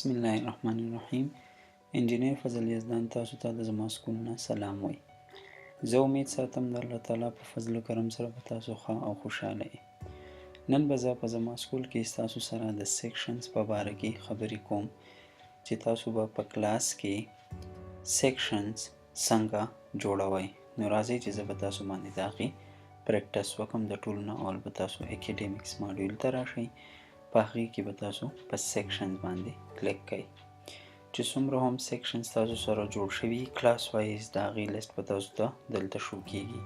بسم الله الرحمن الرحیم. انجینیر فضل یزدان تاسو ته د زما سکول نه سلام وای. زه امید ساتم د الله تعالی په فضل و کرم سره به تاسو ښه او خوشحاله یې. نن به زه په زما سکول کې ستاسو سره د سیکشنز په باره کې خبرې کوم چې تاسو به په کلاس کې سیکشنز څنګه جوړوئ. نو راځئ چې زه به تاسو باندې د هغې پریکټس وکړم. د ټولو نه اول به تاسو اکیډمیکس ماډیول ته راشئ. په هغې کې به تاسو په سیکشنز باندې کلیک کوئ. چې څومره هم سیکشنز تاسو سره جوړ شوي کلاس وایز د هغې لیست به تاسو ته دلته شو کیږي.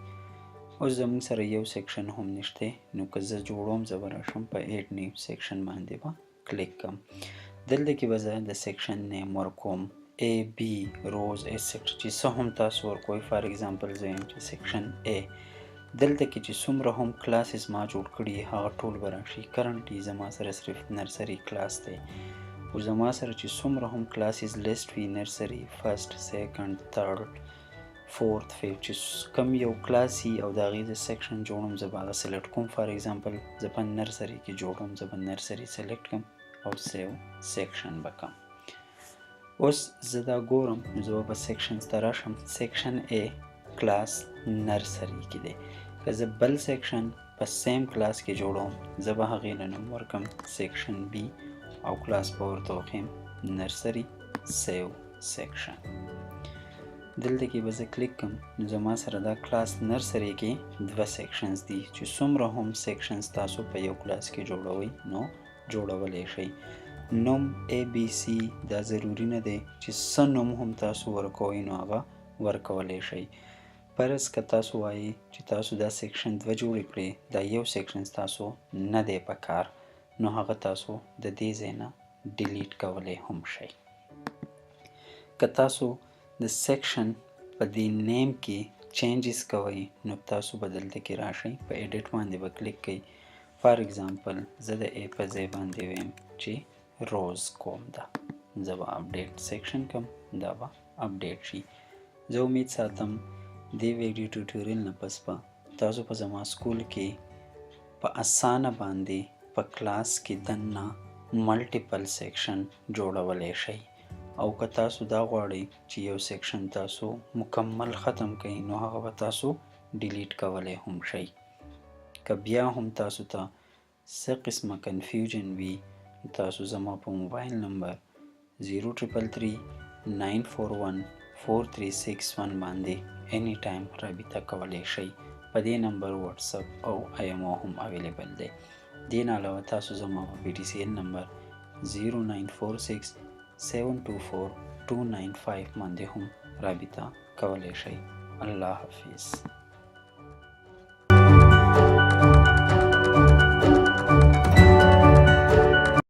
اوس زموږ سره یو سیکشن هم نشته، نو که زه جوړوم زه به راشم په ایډ نیو سیکشن باندې به کلیک کوم. دلته کې به زه د سیکشن نیم ورکوم A, B, روز ایسیکټرا چې څه هم تاسو ورکوئ. فار ایگزامپل زه یم چې سیکشن A. دلته کې چې څومره هم کلاسز ما جوړ کړي هغه ټول به راشي. کرنټلی زما سره صرف نرسري کلاس دی، او زما سره چې څومره هم کلاسز لیست وي نرسري فرست، سیکنډ، تھرډ، فورت، فیفت چې کم یو کلاس وي او د هغې د سیکشن جوړم زه به هغه سلیکټ کوم. فار ایگزامپل زه په نرسري کې جوړم، زه به نرسري سلیکټ کوم او سیو سیکشن به کوم. اوس زه دا ګورم نو زه به په سیکشنز ته راشم. سیکشن A کلاس نرسري کې دی. که زه بل سیکشن په سیم کلاس کې جوړوم زه به هغې له نوم ورکم سیکشن B او کلاس به ورته وښیم نرسري سیو سیکشن. دلته کې به زه کلیک کوم نو زما سره دا کلاس نرسري کې دوه سیکشنز دي. چې څومره هم سیکشنز تاسو په یو کلاس کې جوړوئ نو جوړولی شئ. نوم ABC دا ضروري نه دی چې څه نوم هم تاسو ورکوئ نو هغه ورکولی شئ. فرض که تاسو وایي چې تاسو دا سیکشن دوه جوړې کړئ، دا یو سیکشن تاسو نه دی په کار، نو هغه تاسو د دې ځای نه ډیلیټ کولی هم شئ. که تاسو د سیکشن په دې نیم کې چینجز کوئ نو تاسو به دلته کې راشئ، په ایډیټ باندې به کلیک کوئ. فار ایگزامپل زه د A په ځای باندې ویم چې روز کوم ده، زه به اپډیټ سیکشن کوم، دا به اپډیټ شي. زه امید ساتم دې ویډیو ټیوټوریل نه پس به تاسو په زما سکول کې په اسانه باندې په کلاس کې دننه ملټیپل سیکشن جوړولی شئ. او که تاسو دا غواړئ چې یو سیکشن تاسو مکمل ختم کړئ نو هغه به تاسو ډیلیټ کولی هم شئ. که بیا هم تاسو ته څه قسمه کنفیوژن وي تاسو زما په موبایل نمبر 0339414361 باندې اینی ټایم رابطه کولی شئ. په دې نمبر واتساپ او IMO هم اویلیبل دی. دې نه علاوه تاسو زما په PTCL نمبر 0946724295 باندې هم رابطه کولی شئ. الله حافظ.